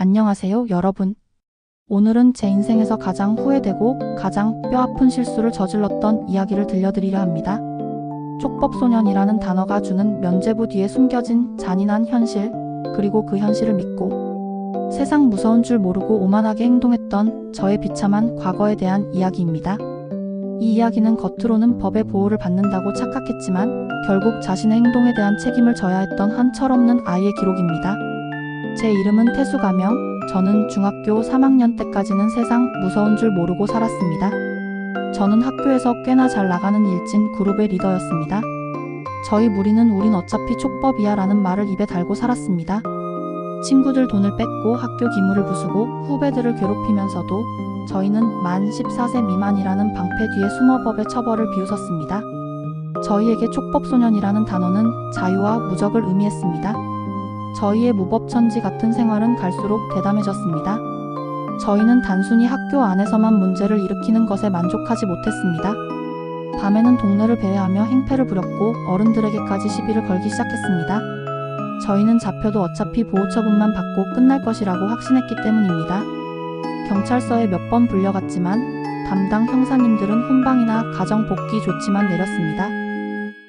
안녕하세요, 여러분. 오늘은 제 인생에서 가장 후회되고 가장 뼈아픈 실수를 저질렀던 이야기를 들려드리려 합니다. 촉법소년이라는 단어가 주는 면죄부 뒤에 숨겨진 잔인한 현실, 그리고 그 현실을 믿고 세상 무서운 줄 모르고 오만하게 행동했던 저의 비참한 과거에 대한 이야기입니다. 이 이야기는 겉으로는 법의 보호를 받는다고 착각했지만 결국 자신의 행동에 대한 책임을 져야 했던 한 철없는 아이의 기록입니다. 제 이름은 태수가명, 저는 중학교 3학년 때까지는 세상 무서운 줄 모르고 살았습니다. 저는 학교에서 꽤나 잘 나가는 일진 그룹의 리더였습니다. 저희 무리는 우린 어차피 촉법이야 라는 말을 입에 달고 살았습니다. 친구들 돈을 뺏고 학교 기물을 부수고 후배들을 괴롭히면서도 저희는 만 14세 미만이라는 방패 뒤에 숨어 법의 처벌을 비웃었습니다. 저희에게 촉법소년이라는 단어는 자유와 무적을 의미했습니다. 저희의 무법천지 같은 생활은 갈수록 대담해졌습니다. 저희는 단순히 학교 안에서만 문제를 일으키는 것에 만족하지 못했습니다. 밤에는 동네를 배회하며 행패를 부렸고 어른들에게까지 시비를 걸기 시작했습니다. 저희는 잡혀도 어차피 보호처분만 받고 끝날 것이라고 확신했기 때문입니다. 경찰서에 몇 번 불려갔지만 담당 형사님들은 훈방이나 가정복귀 조치만 내렸습니다.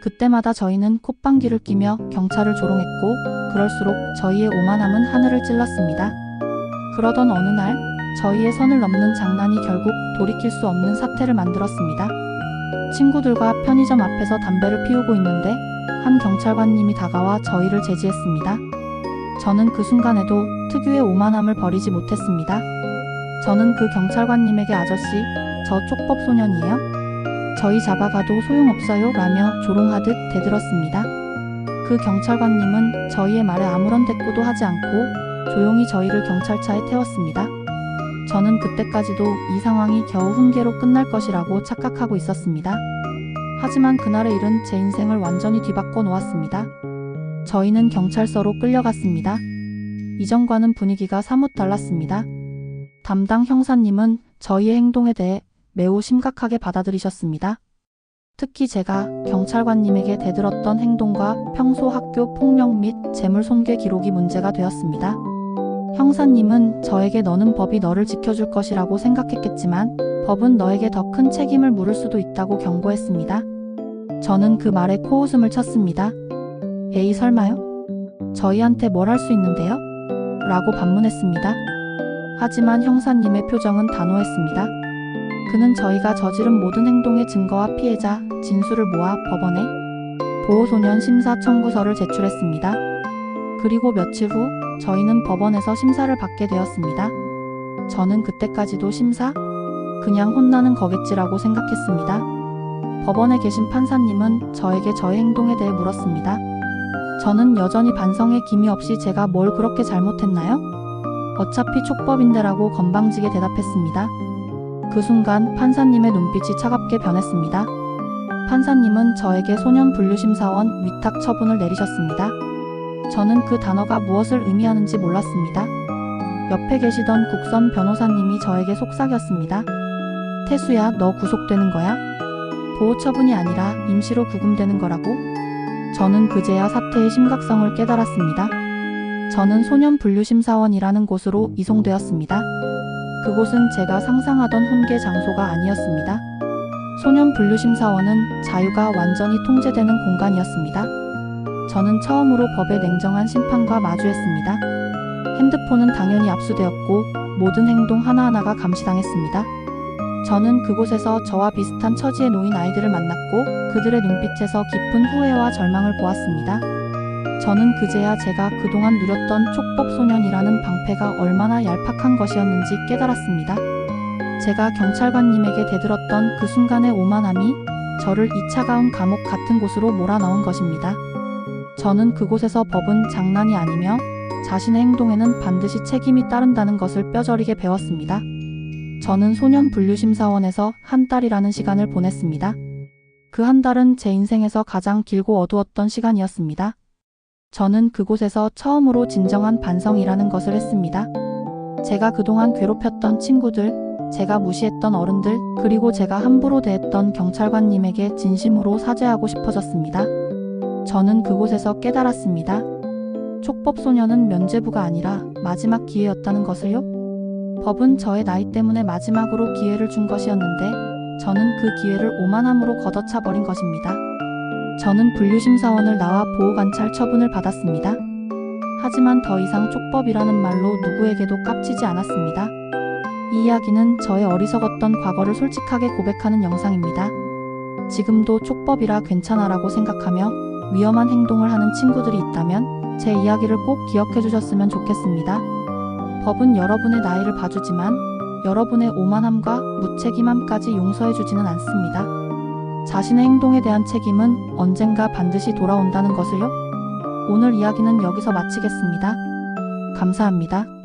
그때마다 저희는 콧방귀를 끼며 경찰을 조롱했고 그럴수록 저희의 오만함은 하늘을 찔렀습니다. 그러던 어느 날 저희의 선을 넘는 장난이 결국 돌이킬 수 없는 사태를 만들었습니다. 친구들과 편의점 앞에서 담배를 피우고 있는데 한 경찰관님이 다가와 저희를 제지했습니다. 저는 그 순간에도 특유의 오만함을 버리지 못했습니다. 저는 그 경찰관님에게 아저씨, 저 촉법소년이에요? 저희 잡아가도 소용없어요 라며 조롱하듯 대들었습니다. 그 경찰관님은 저희의 말에 아무런 대꾸도 하지 않고 조용히 저희를 경찰차에 태웠습니다. 저는 그때까지도 이 상황이 겨우 훈계로 끝날 것이라고 착각하고 있었습니다. 하지만 그날의 일은 제 인생을 완전히 뒤바꿔 놓았습니다. 저희는 경찰서로 끌려갔습니다. 이전과는 분위기가 사뭇 달랐습니다. 담당 형사님은 저희의 행동에 대해 매우 심각하게 받아들이셨습니다. 특히 제가 경찰관님에게 대들었던 행동과 평소 학교 폭력 및 재물 손괴 기록이 문제가 되었습니다. 형사님은 저에게 너는 법이 너를 지켜줄 것이라고 생각했겠지만 법은 너에게 더 큰 책임을 물을 수도 있다고 경고했습니다. 저는 그 말에 코웃음을 쳤습니다. 에이 설마요? 저희한테 뭘 할 수 있는데요? 라고 반문했습니다. 하지만 형사님의 표정은 단호했습니다. 그는 저희가 저지른 모든 행동의 증거와 피해자, 진술을 모아 법원에 보호소년 심사 청구서를 제출했습니다. 그리고 며칠 후 저희는 법원에서 심사를 받게 되었습니다. 저는 그때까지도 심사? 그냥 혼나는 거겠지라고 생각했습니다. 법원에 계신 판사님은 저에게 저의 행동에 대해 물었습니다. 저는 여전히 반성의 기미 없이 제가 뭘 그렇게 잘못했나요? 어차피 촉법인데라고 건방지게 대답했습니다. 그 순간 판사님의 눈빛이 차갑게 변했습니다. 판사님은 저에게 소년분류심사원 위탁 처분을 내리셨습니다. 저는 그 단어가 무엇을 의미하는지 몰랐습니다. 옆에 계시던 국선 변호사님이 저에게 속삭였습니다. 태수야, 너 구속되는 거야? 보호처분이 아니라 임시로 구금되는 거라고? 저는 그제야 사태의 심각성을 깨달았습니다. 저는 소년분류심사원이라는 곳으로 이송되었습니다. 그곳은 제가 상상하던 훈계 장소가 아니었습니다. 소년분류심사원은 자유가 완전히 통제되는 공간이었습니다. 저는 처음으로 법의 냉정한 심판과 마주했습니다. 핸드폰은 당연히 압수되었고 모든 행동 하나하나가 감시당했습니다. 저는 그곳에서 저와 비슷한 처지에 놓인 아이들을 만났고 그들의 눈빛에서 깊은 후회와 절망을 보았습니다. 저는 그제야 제가 그동안 누렸던 촉법소년이라는 방패가 얼마나 얄팍한 것이었는지 깨달았습니다. 제가 경찰관님에게 대들었던 그 순간의 오만함이 저를 이 차가운 감옥 같은 곳으로 몰아넣은 것입니다. 저는 그곳에서 법은 장난이 아니며 자신의 행동에는 반드시 책임이 따른다는 것을 뼈저리게 배웠습니다. 저는 소년분류심사원에서 한 달이라는 시간을 보냈습니다. 그 한 달은 제 인생에서 가장 길고 어두웠던 시간이었습니다. 저는 그곳에서 처음으로 진정한 반성이라는 것을 했습니다. 제가 그동안 괴롭혔던 친구들, 제가 무시했던 어른들, 그리고 제가 함부로 대했던 경찰관님에게 진심으로 사죄하고 싶어졌습니다. 저는 그곳에서 깨달았습니다. 촉법소년은 면죄부가 아니라 마지막 기회였다는 것을요? 법은 저의 나이 때문에 마지막으로 기회를 준 것이었는데 저는 그 기회를 오만함으로 걷어차 버린 것입니다. 저는 분류심사원을 나와 보호관찰 처분을 받았습니다. 하지만 더 이상 촉법이라는 말로 누구에게도 깝치지 않았습니다. 이 이야기는 저의 어리석었던 과거를 솔직하게 고백하는 영상입니다. 지금도 촉법이라 괜찮아라고 생각하며 위험한 행동을 하는 친구들이 있다면 제 이야기를 꼭 기억해 주셨으면 좋겠습니다. 법은 여러분의 나이를 봐주지만 여러분의 오만함과 무책임함까지 용서해 주지는 않습니다. 자신의 행동에 대한 책임은 언젠가 반드시 돌아온다는 것을요. 오늘 이야기는 여기서 마치겠습니다. 감사합니다.